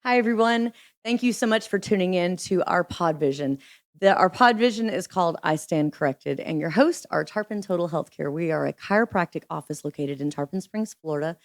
Hi, everyone. Thank you so much for tuning in to our pod vision. Our pod vision is called I Stand Corrected, and your hosts are Tarpon Total Healthcare. We are a chiropractic office located in Tarpon Springs, Florida,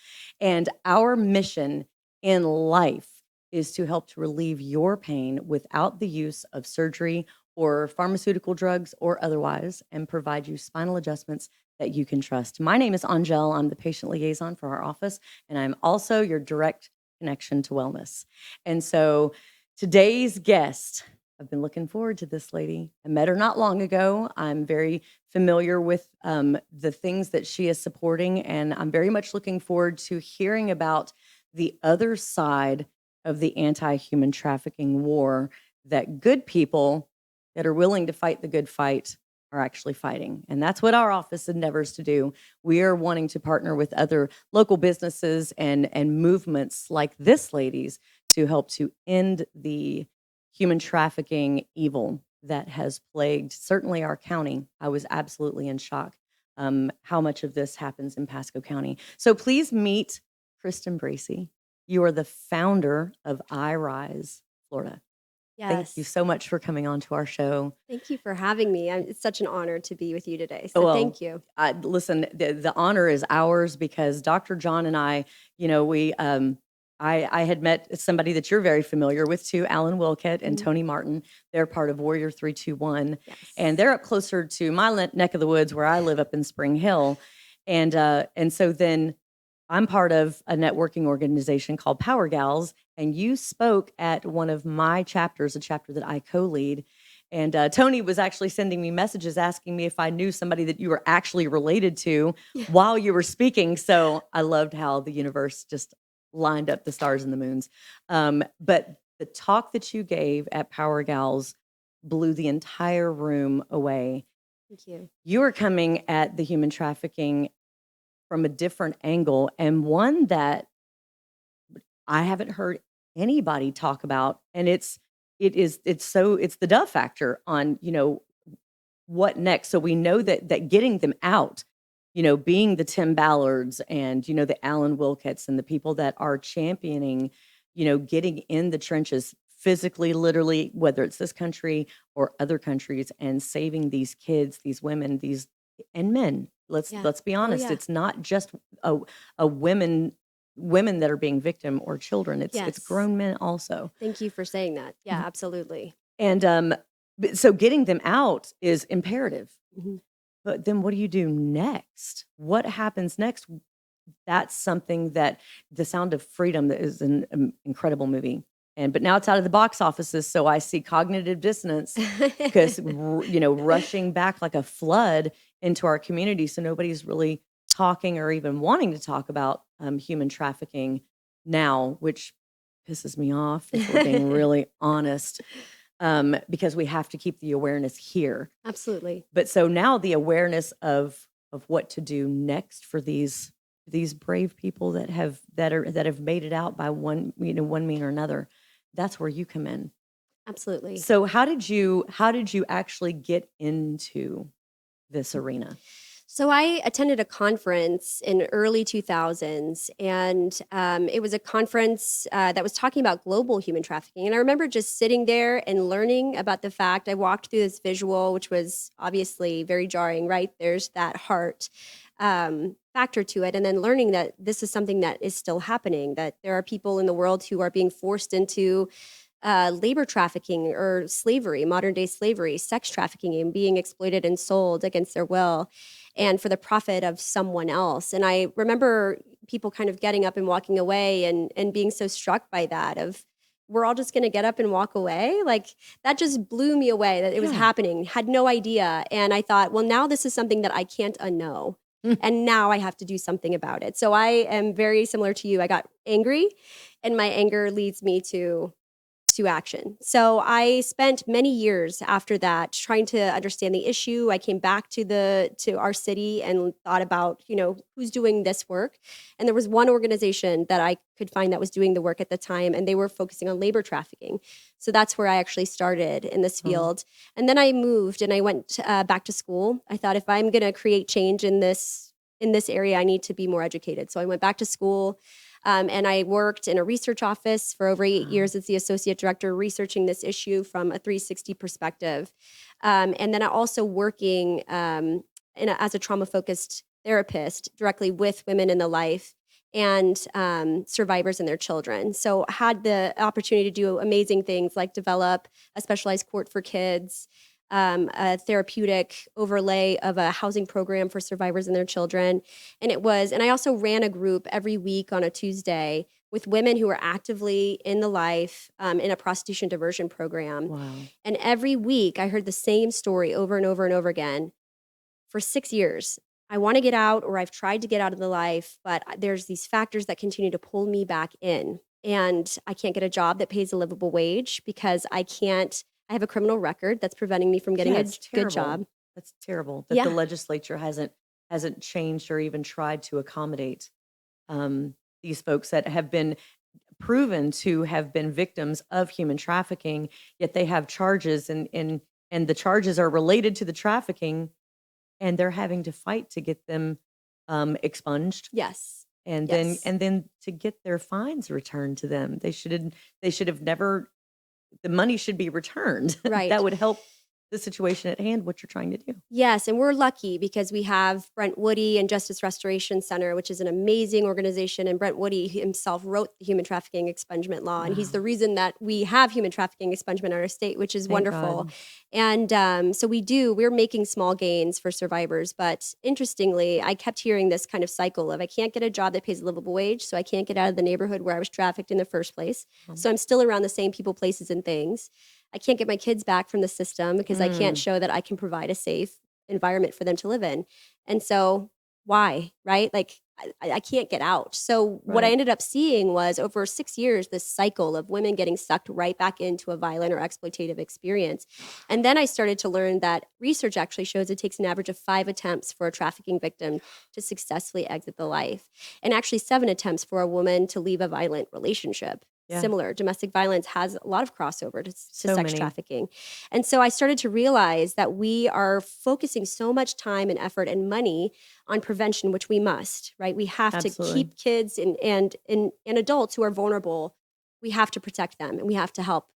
and our mission in life is to help to relieve your pain without the use of surgery or pharmaceutical drugs or otherwise, and provide you spinal adjustments that you can trust. My name is Angel. I'm the patient liaison for our office, and I'm also your direct connection to wellness. And so today's guest, I've been looking forward to this lady. I met her not long ago. I'm very familiar with the things that she is supporting, and I'm very much looking forward to hearing about the other side of the anti-human trafficking war that good people that are willing to fight the good fight are actually fighting. And that's what our office endeavors to do. We are wanting to partner with other local businesses and movements like this lady's to help to end the human trafficking evil that has plagued certainly our county. I was absolutely in shock how much of this happens in Pasco County. So please meet Kristin Bracy. You are the founder of iRise Florida. Thank you Yes. so much for coming on to our show. Thank you for having me. It's such an honor to be with you today. So Well, thank you. listen, the honor is ours because Dr. John and I, I had met somebody that you're very familiar with too, Alan Wilkett and Mhm. Tony Martin. They're part of Warrior 321, and Yes. they're up closer to my neck of the woods where I live up in Spring Hill, and so then I'm part of a networking organization called Power Gals, and you spoke at one of my chapters, a chapter that I co-lead. And Tony was actually sending me messages asking me if I knew somebody that you were actually related to while you were speaking. So I loved how the universe just lined up the stars and the moons. But the talk that you gave at Power Gals blew the entire room away. Thank you. You were coming at the human trafficking from a different angle, and one that I haven't heard anybody talk about. And it's the duh factor on, what next. So we know that getting them out, being the Tim Ballards and, the Alan Wilketts and the people that are championing, getting in the trenches physically, literally, whether it's this country or other countries, and saving these kids, these women, these and men. Yeah. Let's be Oh, honest. yeah. It's not just a women that are being victim or children. It's Yes. grown men also. Thank you for saying that. Yeah, absolutely. And so getting them out is imperative. Mhm. But then what do you do next? What happens next? That's something that The Sound of Freedom, that is an incredible movie. But now it's out of the box offices, so I see cognitive dissonance because rushing back like a flood into our community, so nobody's really talking or even wanting to talk about human trafficking now, which pisses me off if we're being really honest, because we have to keep the awareness here. Absolutely. But so now the awareness of what to do next for these brave people that have made it out by one mean or another. That's where you come in. Absolutely. So how did you actually get into this arena? So I attended a conference in early 2000s, and it was a conference that was talking about global human trafficking. And I remember just sitting there and learning about the fact. I walked through this visual, which was obviously very jarring, right? There's that heart factor to it. And then learning that this is something that is still happening, that there are people in the world who are being forced into labor trafficking or slavery, modern day slavery, sex trafficking, and being exploited and sold against their will and for the profit of someone else. And I remember people kind of getting up and walking away and being so struck by that of we're all just going to get up and walk away. Like that just blew me away that it was Yeah. happening. Had no idea. And I thought, well, now this is something that I can't unknow. And now I have to do something about it. So I am very similar to you. I got angry, and my anger leads me to action. So I spent many years after that trying to understand the issue. I came back to our city and thought about, who's doing this work. And there was one organization that I could find that was doing the work at the time, and they were focusing on labor trafficking. So that's where I actually started in this field. And then I moved and I went back to school. I thought if I'm going to create change in this in this area, I need to be more educated. So I went back to school. And I worked in a research office for over 8 years as the associate director, researching this issue from a 360 perspective. And then I also working as a trauma-focused therapist directly with women in the life and survivors and their children. So I had the opportunity to do amazing things like develop a specialized court for kids, a therapeutic overlay of a housing program for survivors and their children. And I also ran a group every week on a Tuesday with women who were actively in the life in a prostitution diversion program. Wow. And every week I heard the same story over and over and over again for 6 years. I want to get out, or I've tried to get out of the life, but there's these factors that continue to pull me back in. And I can't get a job that pays a livable wage because I have a criminal record that's preventing me from getting a good job. That's terrible that the Yeah. legislature hasn't changed or even tried to accommodate these folks that have been proven to have been victims of human trafficking, yet they have charges and the charges are related to the trafficking, and they're having to fight to get them expunged. Yes. And Yes. then to get their fines returned to them. They should have never, the money should be returned. Right. That would help the situation at hand, what you're trying to do. Yes, and we're lucky because we have Brent Woody and Justice Restoration Center, which is an amazing organization. And Brent Woody himself wrote the human trafficking expungement law. And he's the reason that we have human trafficking expungement in our state, which is Thank wonderful. God. And so we're making small gains for survivors. But interestingly, I kept hearing this kind of cycle of I can't get a job that pays a livable wage, so I can't get out of the neighborhood where I was trafficked in the first place. So I'm still around the same people, places, and things. I can't get my kids back from the system because I can't show that I can provide a safe environment for them to live in. And so why, right? Like I can't get out. So what I Right. ended up seeing was over 6 years, this cycle of women getting sucked right back into a violent or exploitative experience. And then I started to learn that research actually shows it takes an average of 5 attempts for a trafficking victim to successfully exit the life, and actually 7 attempts for a woman to leave a violent relationship. Yeah. Similar. Domestic violence has a lot of crossover to So sex many. trafficking. And so I started to realize that we are focusing so much time and effort and money on prevention, which we must, right? We have Absolutely. to keep kids and adults who are vulnerable. We have to protect them, and we have to help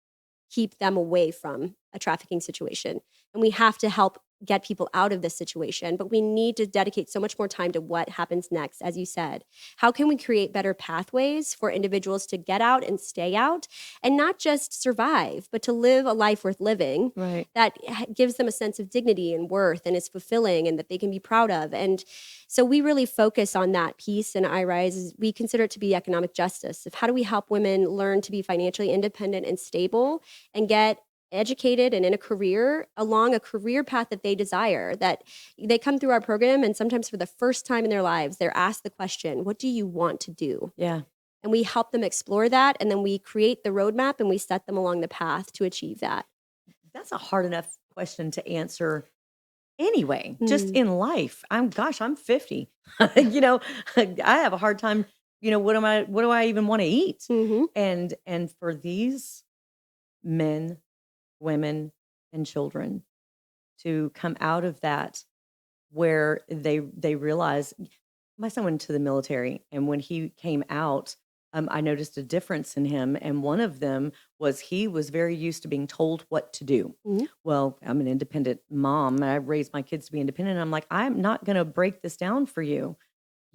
keep them away from a trafficking situation. And we have to help get people out of this situation, but we need to dedicate so much more time to what happens next, as you said. How can we create better pathways for individuals to get out and stay out and not just survive, but to live a life worth living Right. that gives them a sense of dignity and worth and is fulfilling and that they can be proud of. And so we really focus on that piece in iRise. We consider it to be economic justice of how do we help women learn to be financially independent and stable and get educated and in a career along a career path that they desire, that they come through our program and sometimes for the first time in their lives, they're asked the question, what do you want to do? Yeah. And we help them explore that. And then we create the roadmap and we set them along the path to achieve that. That's a hard enough question to answer anyway, just in life. I'm 50. You know, I have a hard time, what do I even want to eat? Mhm. And for these men, women, and children to come out of that where they realize, my son went to the military, and when he came out, I noticed a difference in him. And one of them was he was very used to being told what to do. Mhm. Well, I'm an independent mom. I raised my kids to be independent. I'm like, I'm not going to break this down for you.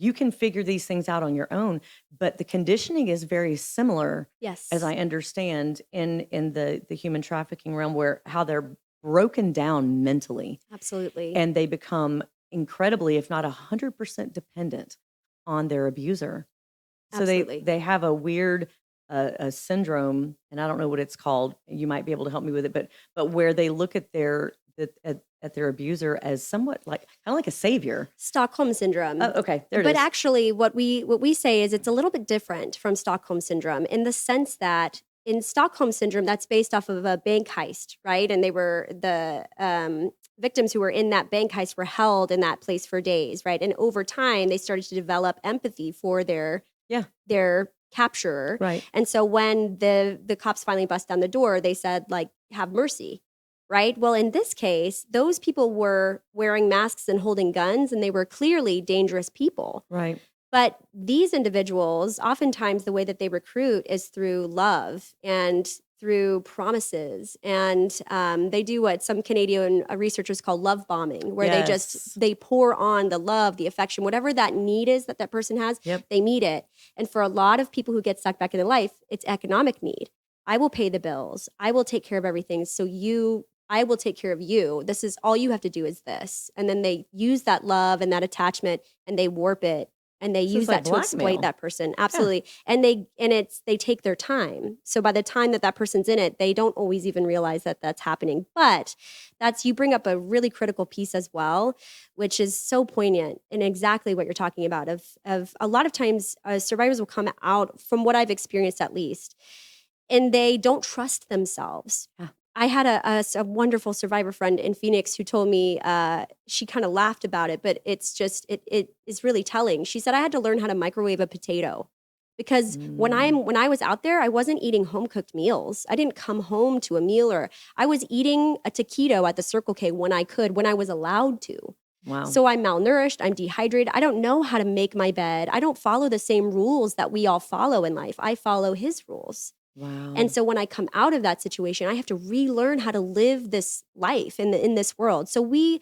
You can figure these things out on your own. But the conditioning is very similar, Yes. as I understand, in the human trafficking realm, where how they're broken down mentally Absolutely. and they become incredibly, if not 100% dependent on their abuser. So Absolutely. they have a weird a syndrome, and I don't know what it's called. You might be able to help me with it, but where they look at their abuser as somewhat like kind of like a savior. Stockholm syndrome. Oh, okay, there it But is. actually, what we say is it's a little bit different from Stockholm syndrome in the sense that in Stockholm syndrome, that's based off of a bank heist, right? And they were the victims who were in that bank heist were held in that place for days, right? And over time, they started to develop empathy for their capturer. Right. And so when the cops finally bust down the door, they said, like, have mercy. right? Well, in this case, those people were wearing masks and holding guns, and they were clearly dangerous people. Right. But these individuals, oftentimes the way that they recruit is through love and through promises. And they do what some Canadian researchers call love bombing, where Yes. they pour on the love, the affection, whatever that need is that person has, Yep. they meet it. And for a lot of people who get sucked back into life, it's economic need. I will pay the bills. I will take care of everything. I will take care of you. This is all you have to do is this. And then they use that love and that attachment and they warp it. And they So use it's like that to exploit blackmail. that person. Absolutely. And they take their time. So by the time that person's in it, they don't always even realize that that's happening. But you bring up a really critical piece as well, which is so poignant and exactly what you're talking about of a lot of times survivors will come out, from what I've experienced at least, and they don't trust themselves. Yeah. I had a wonderful survivor friend in Phoenix who told me, she kind of laughed about it, but it's just, it is really telling. She said, I had to learn how to microwave a potato because when I was out there, I wasn't eating home cooked meals. I didn't come home to a meal, or I was eating a taquito at the Circle K when I was allowed to. Wow. So I'm malnourished, I'm dehydrated. I don't know how to make my bed. I don't follow the same rules that we all follow in life. I follow his rules. Wow. And so when I come out of that situation, I have to relearn how to live this life in this world. So we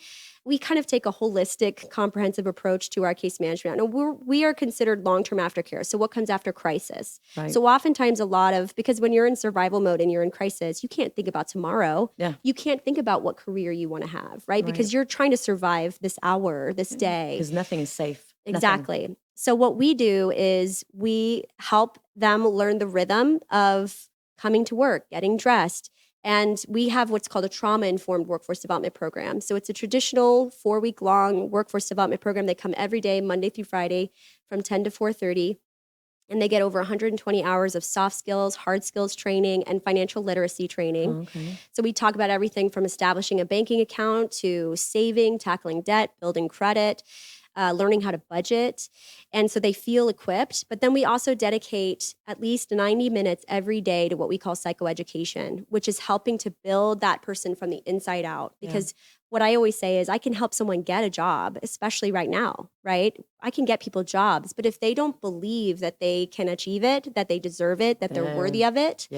kind of take a holistic, comprehensive approach to our case management. And we are considered long-term aftercare. So what comes after crisis? Right. So oftentimes because when you're in survival mode and you're in crisis, you can't think about tomorrow. Yeah. You can't think about what career you want to have, right? Because you're trying to survive this hour, this day. Because nothing is safe. Exactly. Nothing. So what we do is we help them learn the rhythm of coming to work, getting dressed. And we have what's called a trauma-informed workforce development program. So it's a traditional 4-week-long workforce development program. They come every day, Monday through Friday, from 10 to 4:30. And they get over 120 hours of soft skills, hard skills training, and financial literacy training. Okay. So we talk about everything from establishing a banking account to saving, tackling debt, building credit, learning how to budget. And so they feel equipped. But then we also dedicate at least 90 minutes every day to what we call psychoeducation, which is helping to build that person from the inside out. Because what I always say is I can help someone get a job, especially right now, right? I can get people jobs. But if they don't believe that they can achieve it, that they deserve it, that they're worthy of it,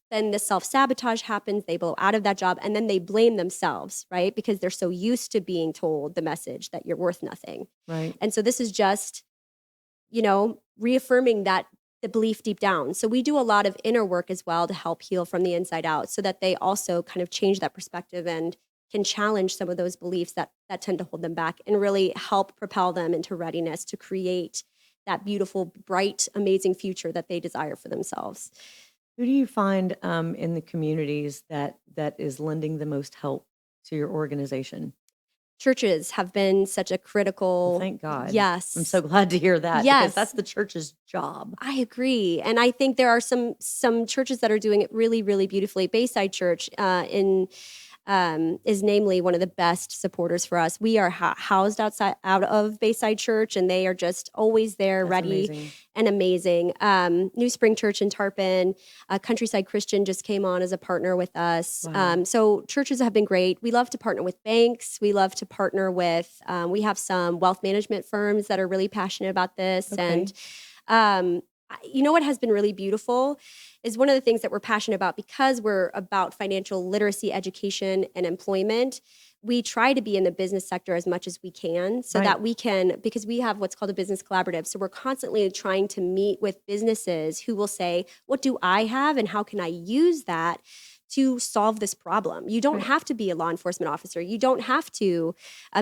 then the self-sabotage happens, they blow out of that job, and then they blame themselves, right? Because they're so used to being told the message that you're worth nothing. Right. And so this is just, reaffirming that the belief deep down. So we do a lot of inner work as well to help heal from the inside out so that they also kind of change that perspective and can challenge some of those beliefs that tend to hold them back and really help propel them into readiness to create that beautiful, bright, amazing future that they desire for themselves. Who do you find in the communities that is lending the most help to your organization? Churches have been such a critical. Well, thank God. Yes. I'm so glad to hear that Yes. because that's the church's job. I agree. And I think there are some churches that are doing it really, really beautifully. Bayside Church is namely one of the best supporters for us. We are housed out of Bayside Church, and they are just always there, That's ready amazing. and amazing. New Spring Church in Tarpon, Countryside Christian just came on as a partner with us. Wow. So churches have been great. We love to partner with banks. We love to partner with, we have some wealth management firms that are really passionate about this. Okay. And what has been really beautiful is one of the things that we're passionate about because we're about financial literacy, education, and employment. We try to be in the business sector as much as we can so that we can, because we have what's called a business collaborative. So we're constantly trying to meet with businesses who will say, what do I have and how can I use that to solve this problem? You don't have to be a law enforcement officer. You don't have to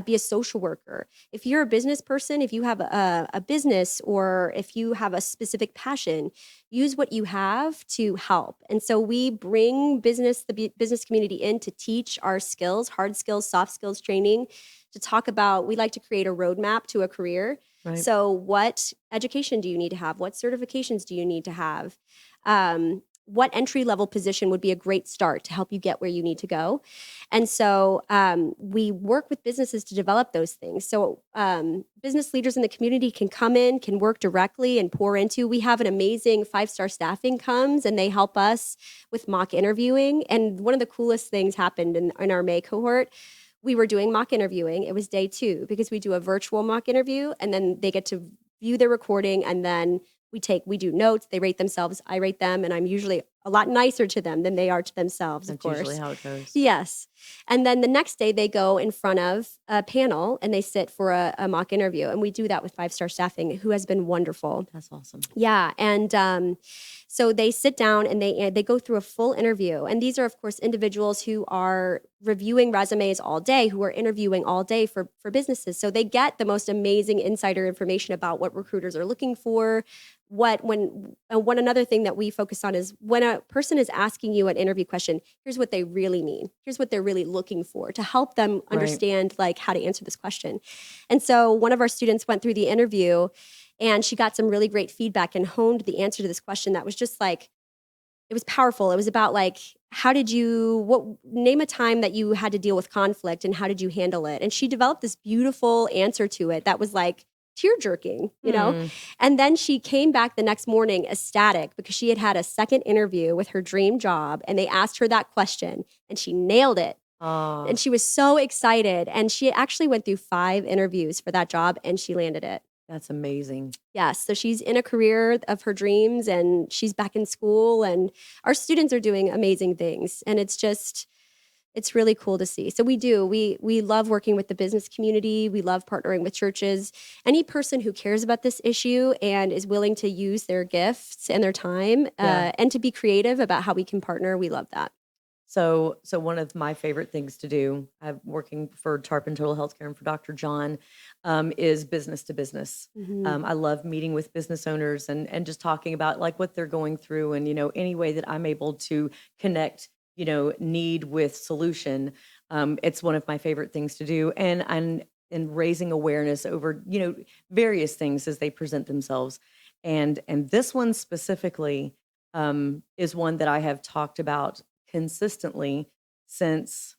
be a social worker. If you're a business person, if you have a business or if you have a specific passion, use what you have to help. And so we bring the business community in to teach our skills, hard skills, soft skills training, to talk about, we like to create a roadmap to a career. Right. So what education do you need to have? What certifications do you need to have? what entry level position would be a great start to help you get where you need to go. And so we work with businesses to develop those things. So business leaders in the community can come in, can work directly and pour into. We have an amazing 5-star staffing comes and they help us with mock interviewing. And one of the coolest things happened in our May cohort. We were doing mock interviewing. It was day 2 because we do a virtual mock interview and then they get to view their recording and then we do notes, they rate themselves, I rate them, and I'm usually a lot nicer to them than they are to themselves, of course. That's usually how it goes. Yes. And then the next day they go in front of a panel and they sit for a mock interview. And we do that with 5-star staffing, who has been wonderful. That's awesome. Yeah. And so they sit down and they go through a full interview. And these are, of course, individuals who are reviewing resumes all day, who are interviewing all day for businesses. So they get the most amazing insider information about what recruiters are looking for. One another thing that we focus on is when a person is asking you an interview question, here's what they really mean. Here's what they're really looking for to help them understand like how to answer this question. And so one of our students went through the interview and she got some really great feedback and honed the answer to this question that was just like, it was powerful. It was about like, name a time that you had to deal with conflict and how did you handle it? And she developed this beautiful answer to it that was like tear jerking, you know? And then she came back the next morning ecstatic because she had had a second interview with her dream job and they asked her that question and she nailed it. And she was so excited. And she actually went through 5 interviews for that job and she landed it. That's amazing. Yes. So she's in a career of her dreams and she's back in school and our students are doing amazing things. And it's really cool to see. So we love working with the business community. We love partnering with churches. Any person who cares about this issue and is willing to use their gifts and their time and to be creative about how we can partner, we love that. So one of my favorite things to do, I'm working for Tarpon Total Healthcare and for Dr. John, is business to business. I love meeting with business owners and just talking about like what they're going through and, any way that I'm able to connect, need with solution. It's one of my favorite things to do. And raising awareness over, various things as they present themselves. And this one specifically is one that I have talked about consistently since,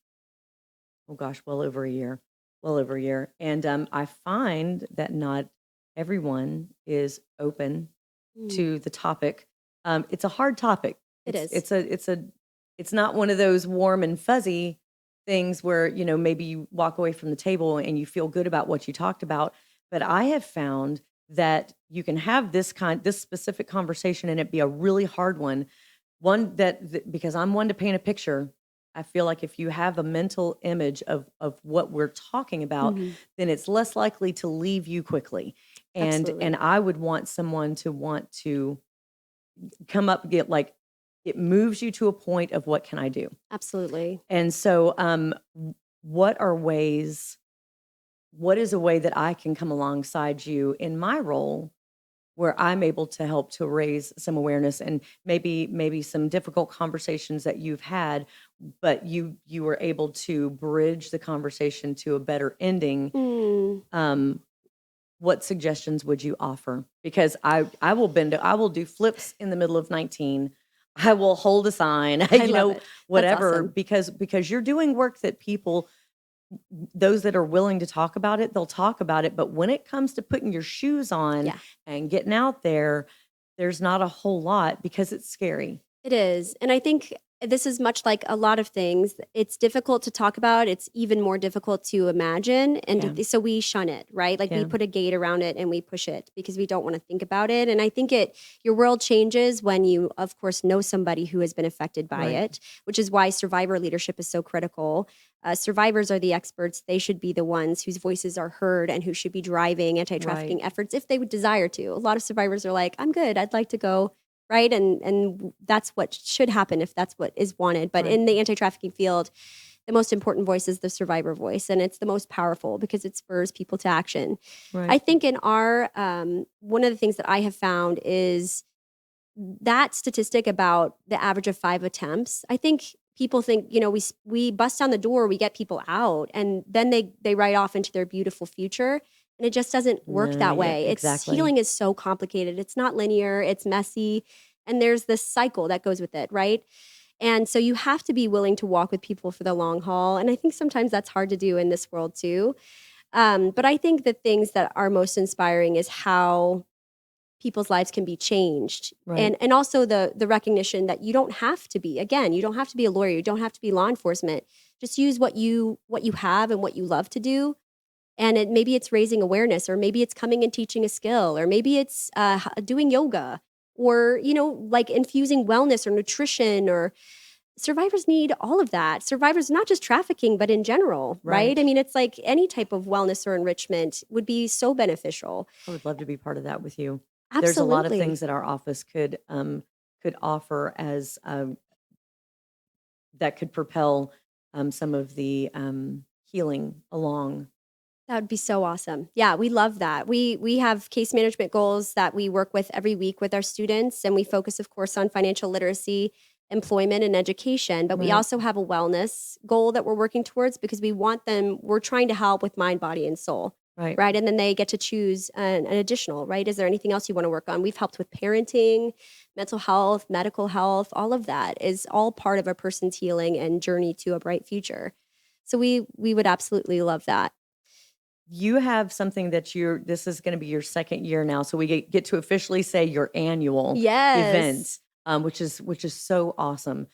well over a year. And I find that not everyone is open to the topic. It's a hard topic. It's not one of those warm and fuzzy things where, maybe you walk away from the table and you feel good about what you talked about. But I have found that you can have this specific conversation and it be a really hard one. One that because I'm one to paint a picture, I feel like if you have a mental image of what we're talking about, then it's less likely to leave you quickly. And I would want someone to want to come up, get like, it moves you to a point of what can I do? Absolutely. And so what is a way that I can come alongside you in my role where I'm able to help to raise some awareness and maybe some difficult conversations that you've had, but you were able to bridge the conversation to a better ending. What suggestions would you offer? Because I will do flips in the middle of 19. I will hold a sign, whatever, awesome. because you're doing work that people, those that are willing to talk about it, they'll talk about it. But when it comes to putting your shoes on and getting out there, there's not a whole lot because it's scary. It is. And I think this is much like a lot of things. It's difficult to talk about. It's even more difficult to imagine. And so we shun it, right? Like we put a gate around it and we push it because we don't want to think about it. And I think your world changes when you, of course, know somebody who has been affected by it, which is why survivor leadership is so critical. Survivors are the experts. They should be the ones whose voices are heard and who should be driving anti-trafficking efforts if they would desire to. A lot of survivors are like, I'm good. I'd like to go. Right. And that's what should happen if that's what is wanted. But in the anti-trafficking field, the most important voice is the survivor voice. And it's the most powerful because it spurs people to action. I think in our, one of the things that I have found is that statistic about the average of 5 attempts. I think people think, we bust down the door, we get people out, and then they ride off into their beautiful future. And it just doesn't work that way. Exactly. Healing is so complicated. It's not linear. It's messy. and there's this cycle that goes with it, right? And so you have to be willing to walk with people for the long haul. And I think sometimes that's hard to do in this world too. But I think the things that are most inspiring is how people's lives can be changed. Right. And also the recognition that you don't have to be, again, you don't have to be a lawyer, you don't have to be law enforcement. Just use what you have and what you love to do. And maybe it's raising awareness, or maybe it's coming and teaching a skill, or maybe it's doing yoga, or, like infusing wellness or nutrition. Or survivors need all of that. Survivors, not just trafficking, but in general, right? I mean, it's like any type of wellness or enrichment would be so beneficial. I would love to be part of that with you. Absolutely. There's a lot of things that our office could offer as that could propel some of the healing along. That would be so awesome. Yeah, we love that. We have case management goals that we work with every week with our students, and we focus, of course, on financial literacy, employment, and education. But we Right. also have a wellness goal that we're working towards, because we're trying to help with mind, body, and soul. Right. Right. And then they get to choose an additional, right? Is there anything else you want to work on? We've helped with parenting, mental health, medical health. All of that is all part of a person's healing and journey to a bright future. So we would absolutely love that. You have something that this is going to be your second year now. So we get to officially say your annual event, which is so awesome.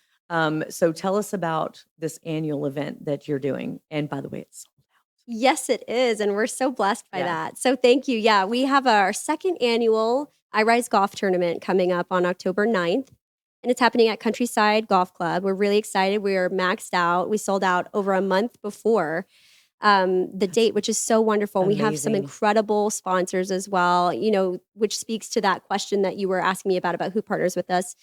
So tell us about this annual event that you're doing. And by the way, it's sold out. Yes, it is. And we're so blessed by that. So thank you. Yeah, we have our second annual I Rise Golf Tournament coming up on October 9th. And it's happening at Countryside Golf Club. We're really excited. We are maxed out. We sold out over a month before the date, which is so wonderful. Amazing. We have some incredible sponsors as well, which speaks to that question that you were asking me about who partners with us.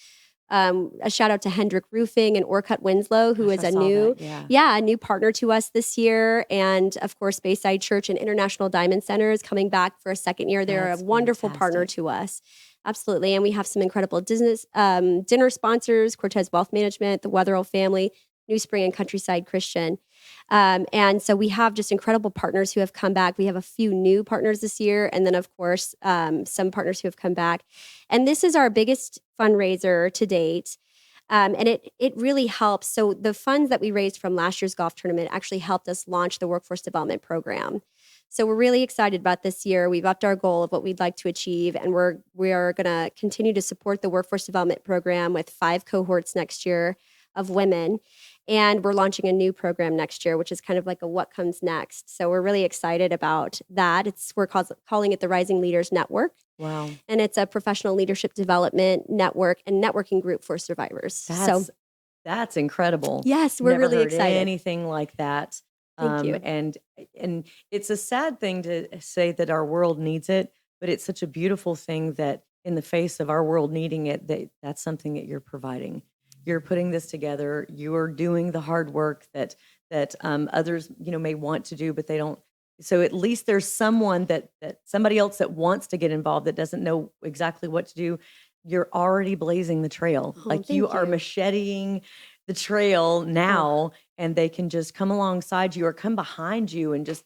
A shout out to Hendrick Roofing and Orcutt Winslow, who is a new partner to us this year. And of course, Bayside Church and International Diamond Center is coming back for a second year. They're a wonderful partner to us. Absolutely. And we have some incredible dinner sponsors: Cortez Wealth Management, the Wetherill family, New Spring, and Countryside Christian. And so we have just incredible partners who have come back. We have a few new partners this year, and then of course some partners who have come back. And this is our biggest fundraiser to date. And it really helps. So the funds that we raised from last year's golf tournament actually helped us launch the workforce development program. So we're really excited about this year. We've upped our goal of what we'd like to achieve, and we are going to continue to support the workforce development program with 5 cohorts next year of women. And we're launching a new program next year, which is kind of like a what comes next. So we're really excited about that. We're calling it the Rising Leaders Network. Wow. And it's a professional leadership development network and networking group for survivors. That's incredible. Yes, we're Never really heard excited. Anything like that. Thank you. And it's a sad thing to say that our world needs it, but it's such a beautiful thing that in the face of our world needing it, that's something that you're providing. You're putting this together. You are doing the hard work that others may want to do, but they don't. So at least there's someone that somebody else that wants to get involved that doesn't know exactly what to do. You're already blazing the trail. Like you are macheting the trail now, and they can just come alongside you or come behind you and just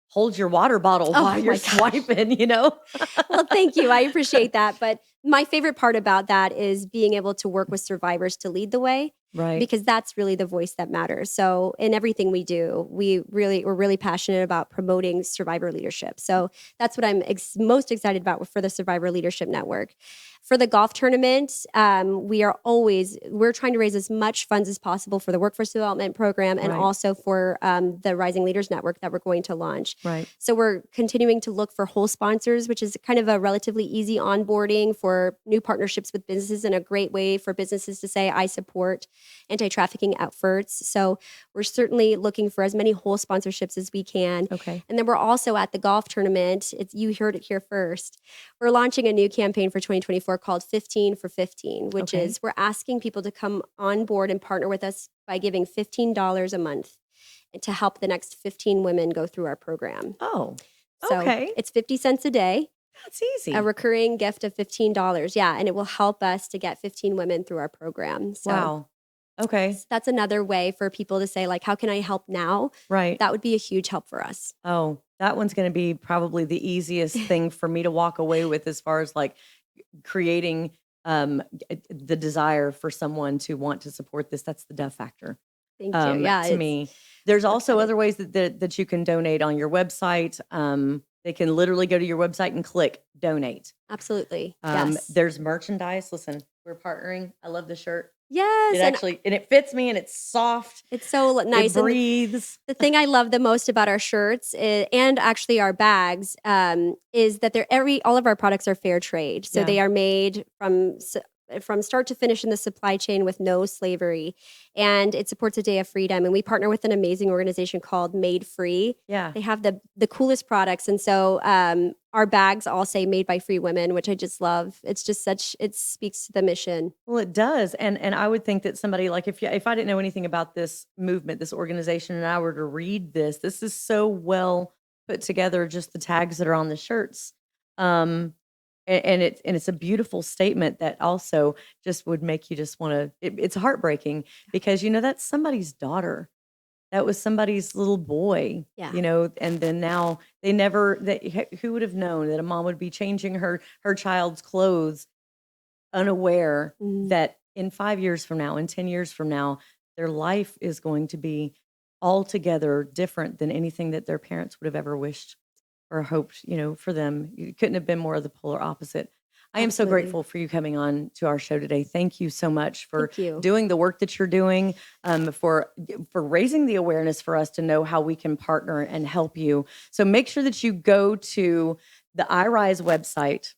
hold your water bottle while you're swiping, Well, thank you. I appreciate that. But my favorite part about that is being able to work with survivors to lead the way. Right. Because that's really the voice that matters. So in everything we do, we're really passionate about promoting survivor leadership. So that's what I'm most excited about for the Survivor Leadership Network. For the golf tournament, we're trying to raise as much funds as possible for the workforce development program and also for the Rising Leaders Network that we're going to launch. Right. So we're continuing to look for whole sponsors, which is kind of a relatively easy onboarding for new partnerships with businesses and a great way for businesses to say, I support anti-trafficking efforts. So we're certainly looking for as many whole sponsorships as we can. Okay. And then we're also at the golf tournament. You heard it here first. We're launching a new campaign for 2024 called 15 for 15, which is we're asking people to come on board and partner with us by giving $15 a month to help the next 15 women go through our program. Oh, so it's 50 cents a day. That's easy. A recurring gift of $15. Yeah. And it will help us to get 15 women through our program. So wow. Okay. So that's another way for people to say, how can I help now? Right. That would be a huge help for us. Oh, that one's going to be probably the easiest thing for me to walk away with as far as creating the desire for someone to want to support this. That's the Duff factor. Thank you. Yeah, To me, there's also excited. other ways that you can donate on your website. They can literally go to your website and click donate. Absolutely. Yes. There's merchandise. Listen, we're partnering. I love the shirt. Yes. It actually, and it fits me and it's soft. It's so nice. It breathes. The thing I love the most about our shirts and actually our bags is that all of our products are fair trade. So Yeah. they are made from start to finish in the supply chain with no slavery, and it supports a day of freedom. And we partner with an amazing organization called Made Free. Yeah. They have the coolest products, and so our bags all say "Made by Free Women," which I just love. It's just it speaks to the mission. Well, it does, and I would think that somebody like if I didn't know anything about this movement, this organization, and I were to read this is so well put together. Just the tags that are on the shirts, and it's a beautiful statement that also just would make you just want to. It's heartbreaking because that's somebody's daughter. That was somebody's little boy, Yeah. And then now who would have known that a mom would be changing her child's clothes unaware Mhm. that in 5 years from now, in 10 years from now, their life is going to be altogether different than anything that their parents would have ever wished or hoped, for them. You couldn't have been more of the polar opposite. I am so Absolutely. grateful for you coming on to our show today. Thank you so much for Thank you. doing the work that you're doing, for raising the awareness for us to know how we can partner and help you. So make sure that you go to the iRise website.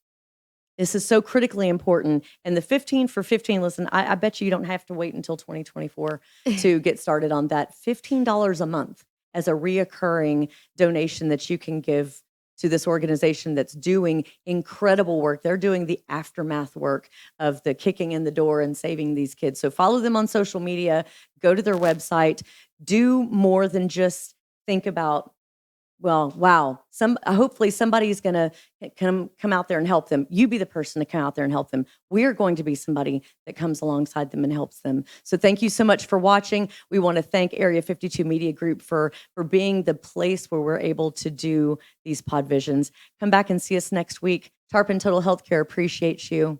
This is so critically important. And the 15 for 15, listen, I bet you don't have to wait until 2024 to get started on that. $15 a month as a reoccurring donation that you can give to this organization that's doing incredible work. They're doing the aftermath work of the kicking in the door and saving these kids. So follow them on social media, go to their website, do more than just think about, well, wow, hopefully somebody's going to come out there and help them. You be the person to come out there and help them. We're going to be somebody that comes alongside them and helps them. So thank you so much for watching. We want to thank Area 52 Media Group for being the place where we're able to do these pod visions. Come back and see us next week. Tarpon Total Healthcare appreciates you.